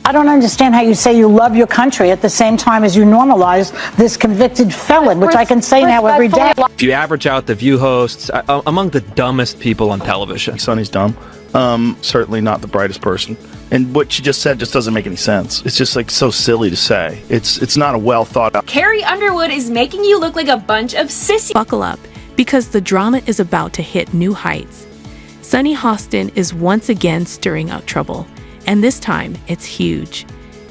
I don't understand how you say you love your country at the same time as you normalize this convicted felon, which I can say now every day. If you average out the View hosts, among the dumbest people on television. Sunny's dumb. Certainly not the brightest person. And what she just said just doesn't make any sense. It's just like so silly to say. It's not a well thought out. Carrie Underwood is making you look like a bunch of sissies. Buckle up, because the drama is about to hit new heights. Sunny Hostin is once again stirring up trouble, and this time it's huge.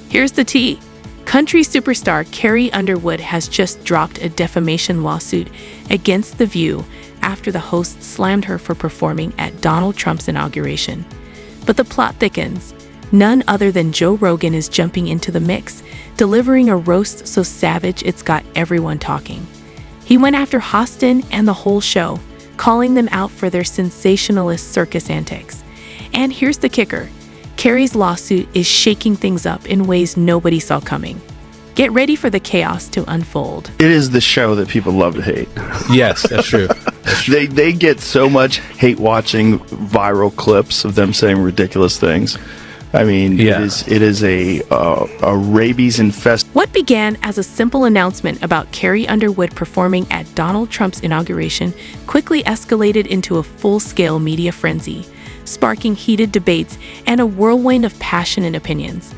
Here's the tea. Country superstar Carrie Underwood has just dropped a defamation lawsuit against The View after the host slammed her for performing at Donald Trump's inauguration. But the plot thickens. None other than Joe Rogan is jumping into the mix, delivering a roast so savage it's got everyone talking. He went after Hostin and the whole show, calling them out for their sensationalist circus antics. And here's the kicker. Carrie's lawsuit is shaking things up in ways nobody saw coming. Get ready for the chaos to unfold. It is the show that people love to hate. Yes, that's true. They get so much hate watching viral clips of them saying ridiculous things. I mean, yeah. it is a rabies infested. What began as a simple announcement about Carrie Underwood performing at Donald Trump's inauguration quickly escalated into a full-scale media frenzy, sparking heated debates and a whirlwind of passion and opinions.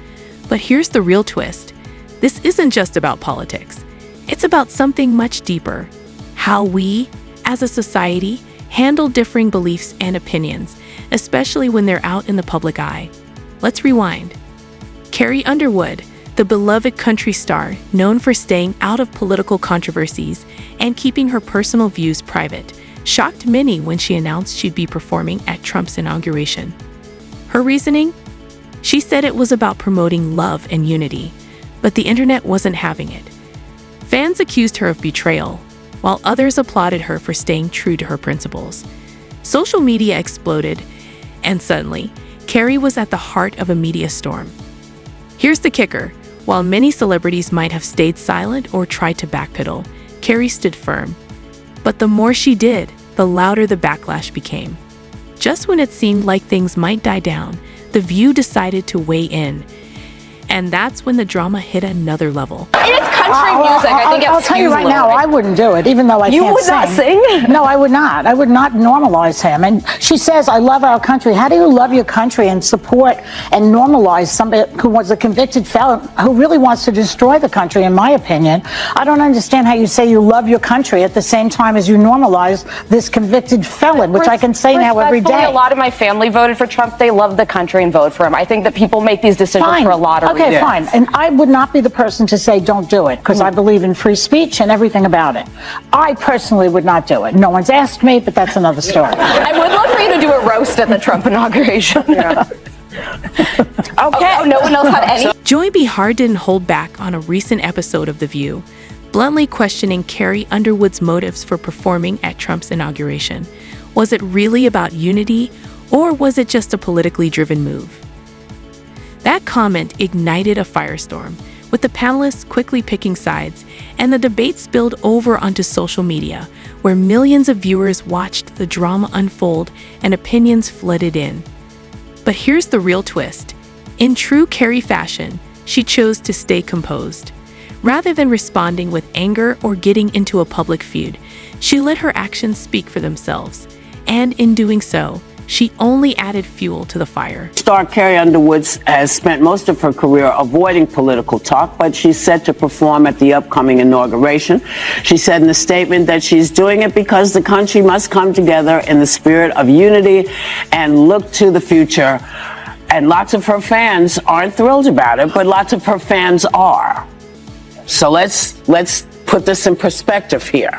But here's the real twist. This isn't just about politics. It's about something much deeper. How we, as a society, handle differing beliefs and opinions, especially when they're out in the public eye. Let's rewind. Carrie Underwood, the beloved country star known for staying out of political controversies and keeping her personal views private, shocked many when she announced she'd be performing at Trump's inauguration. Her reasoning? She said it was about promoting love and unity, but the internet wasn't having it. Fans accused her of betrayal, while others applauded her for staying true to her principles. Social media exploded, and suddenly, Carrie was at the heart of a media storm. Here's the kicker. While many celebrities might have stayed silent or tried to backpedal, Carrie stood firm. But the more she did, the louder the backlash became. Just when it seemed like things might die down, The View decided to weigh in. And that's when the drama hit another level. It's country music. I think I'll tell you right now, I wouldn't do it, even though I can't sing. You would not sing? No, I would not. I would not normalize him. And she says, I love our country. How do you love your country and support and normalize somebody who was a convicted felon who really wants to destroy the country, in my opinion? I don't understand how you say you love your country at the same time as you normalize this convicted felon, which I can say now every day. A lot of my family voted for Trump. They love the country and vote for him. I think that people make these decisions for a lot of reasons. Okay, fine. And I would not be the person to say don't do it, because I believe in free speech and everything about it. I personally would not do it. No one's asked me, but that's another story. I would love for you to do a roast at the Trump inauguration. Yeah. Okay. Oh, no one else had any? Joy Behar didn't hold back on a recent episode of The View, bluntly questioning Carrie Underwood's motives for performing at Trump's inauguration. Was it really about unity, or was it just a politically driven move? That comment ignited a firestorm, with the panelists quickly picking sides, and the debate spilled over onto social media, where millions of viewers watched the drama unfold and opinions flooded in. But here's the real twist. In true Carrie fashion, she chose to stay composed. Rather than responding with anger or getting into a public feud, she let her actions speak for themselves. And in doing so, she only added fuel to the fire. Star Carrie Underwood has spent most of her career avoiding political talk, but she's set to perform at the upcoming inauguration. She said in a statement that she's doing it because the country must come together in the spirit of unity and look to the future. And lots of her fans aren't thrilled about it, but lots of her fans are. So let's put this in perspective here.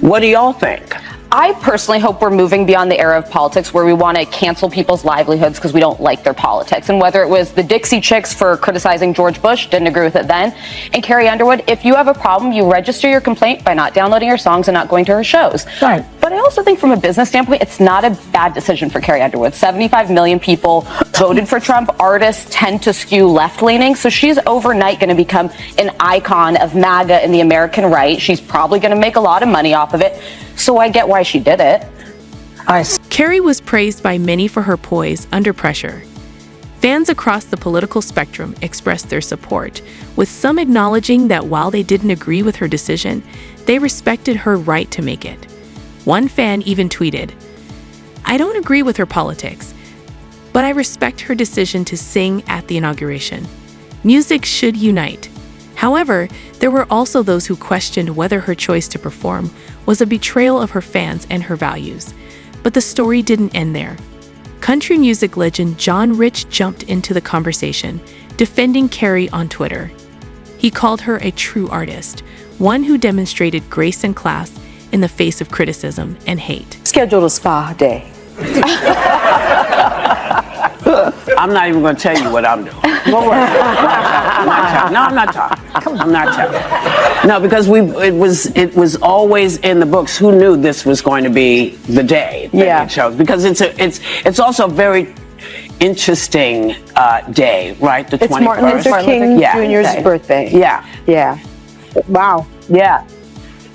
What do y'all think? I personally hope we're moving beyond the era of politics where we want to cancel people's livelihoods because we don't like their politics. And whether it was the Dixie Chicks for criticizing George Bush, didn't agree with it then, and Carrie Underwood, if you have a problem, you register your complaint by not downloading her songs and not going to her shows. Right. But I also think from a business standpoint, it's not a bad decision for Carrie Underwood. 75 million people voted for Trump. Artists tend to skew left-leaning, so she's overnight going to become an icon of MAGA and the American right. She's probably going to make a lot of money off of it. So I get why she did it. Carrie was praised by many for her poise under pressure. Fans across the political spectrum expressed their support, with some acknowledging that while they didn't agree with her decision, they respected her right to make it. One fan even tweeted, "I don't agree with her politics, but I respect her decision to sing at the inauguration. Music should unite." However, there were also those who questioned whether her choice to perform was a betrayal of her fans and her values. But the story didn't end there. Country music legend John Rich jumped into the conversation, defending Carrie on Twitter. He called her a true artist, one who demonstrated grace and class in the face of criticism and hate. Schedule a spa day. I'm not even going to tell you what I'm doing. Don't worry. I'm not telling. No, because it was always in the books. Who knew this was going to be the day that it chose? Because it's also a very interesting day, right? The 21st. It's Martin Luther King Jr.'s birthday. Yeah. Yeah. Wow. Yeah.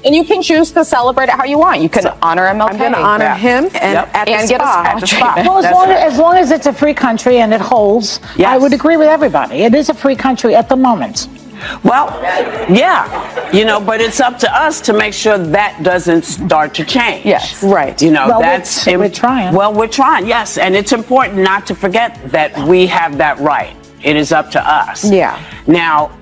And you can choose to celebrate it how you want. You can honor MLK. I'm going to honor him and at the get spa. a spa treatment. Well, as long as it's a free country and it holds, Yes. I would agree with everybody. It is a free country at the moment. Well, yeah, but it's up to us to make sure that doesn't start to change. Yes, right. Well, that's we're trying. Well, we're trying, yes, and it's important not to forget that we have that right. It is up to us. Yeah. Now,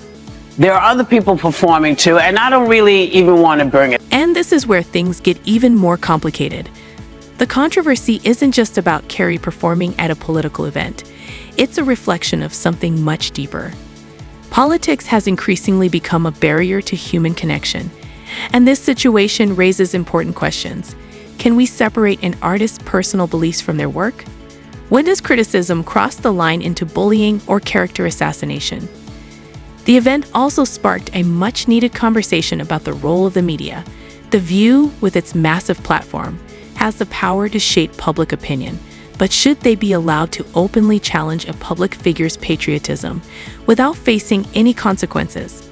there are other people performing too, and I don't really even want to bring it. And this is where things get even more complicated. The controversy isn't just about Carrie performing at a political event. It's a reflection of something much deeper. Politics has increasingly become a barrier to human connection, and this situation raises important questions. Can we separate an artist's personal beliefs from their work? When does criticism cross the line into bullying or character assassination? The event also sparked a much-needed conversation about the role of the media. The View, with its massive platform, has the power to shape public opinion, but should they be allowed to openly challenge a public figure's patriotism without facing any consequences?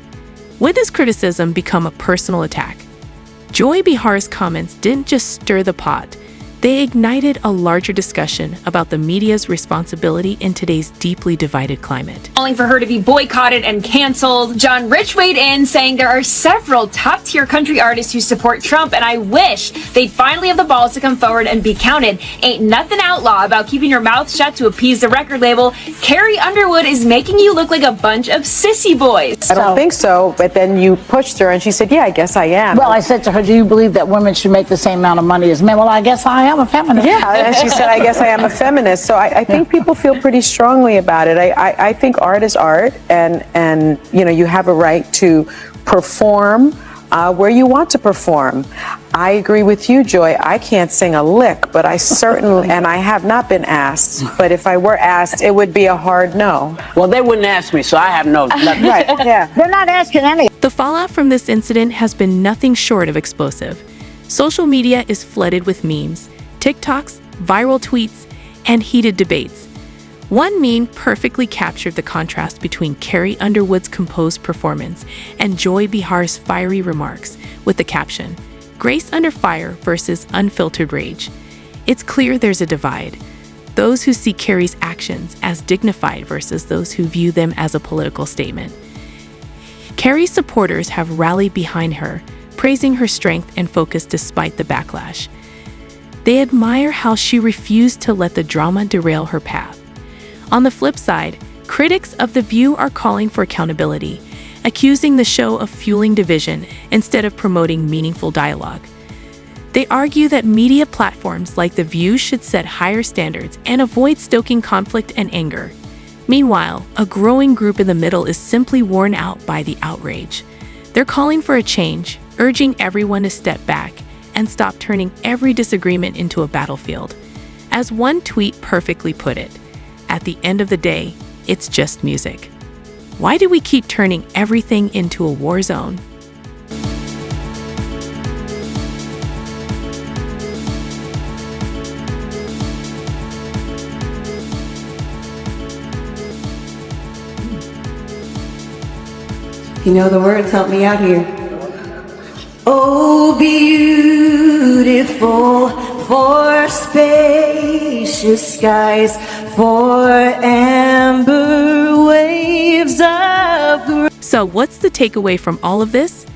When does criticism become a personal attack? Joy Bihar's comments didn't just stir the pot. They ignited a larger discussion about the media's responsibility in today's deeply divided climate. Calling for her to be boycotted and canceled. John Rich weighed in, saying there are several top-tier country artists who support Trump, and I wish they'd finally have the balls to come forward and be counted. Ain't nothing outlaw about keeping your mouth shut to appease the record label. Carrie Underwood is making you look like a bunch of sissy boys. I don't think so, but then you pushed her and she said, yeah, I guess I am. Well, I said to her, do you believe that women should make the same amount of money as men? Well, I guess I am a feminist. Yeah, and she said, I guess I am a feminist. So I think people feel pretty strongly about it. I think art is art, and you have a right to perform where you want to perform. I agree with you, Joy. I can't sing a lick, but I certainly, and I have not been asked, but if I were asked, it would be a hard no. Well, they wouldn't ask me, so I have no. Right, yeah. They're not asking any. The fallout from this incident has been nothing short of explosive. Social media is flooded with memes, TikToks, viral tweets, and heated debates. One meme perfectly captured the contrast between Carrie Underwood's composed performance and Joy Bihar's fiery remarks, with the caption, "Grace under fire versus unfiltered rage." It's clear there's a divide. Those who see Carrie's actions as dignified versus those who view them as a political statement. Carrie's supporters have rallied behind her, praising her strength and focus despite the backlash. They admire how she refused to let the drama derail her path. On the flip side, critics of The View are calling for accountability, accusing the show of fueling division instead of promoting meaningful dialogue. They argue that media platforms like The View should set higher standards and avoid stoking conflict and anger. Meanwhile, a growing group in the middle is simply worn out by the outrage. They're calling for a change, urging everyone to step back and stop turning every disagreement into a battlefield. As one tweet perfectly put it, at the end of the day, it's just music. Why do we keep turning everything into a war zone? You know the words, help me out here. Oh, beautiful for spacious skies, for amber waves of. So what's the takeaway from all of this?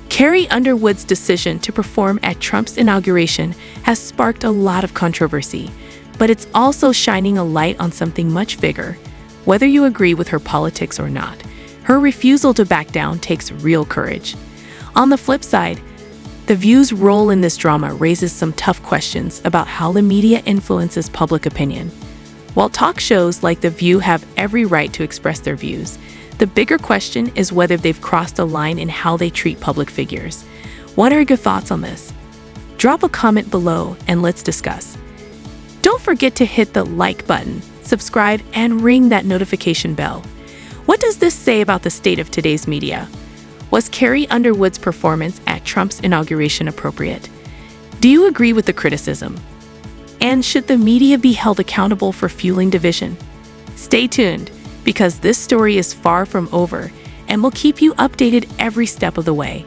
Carrie Underwood's decision to perform at Trump's inauguration has sparked a lot of controversy, but it's also shining a light on something much bigger. Whether you agree with her politics or not, her refusal to back down takes real courage. On the flip side, The View's role in this drama raises some tough questions about how the media influences public opinion. While talk shows like The View have every right to express their views, the bigger question is whether they've crossed a line in how they treat public figures. What are your thoughts on this? Drop a comment below and let's discuss. Don't forget to hit the like button, subscribe, and ring that notification bell. What does this say about the state of today's media? Was Carrie Underwood's performance at Trump's inauguration appropriate? Do you agree with the criticism? And should the media be held accountable for fueling division? Stay tuned, because this story is far from over and will keep you updated every step of the way.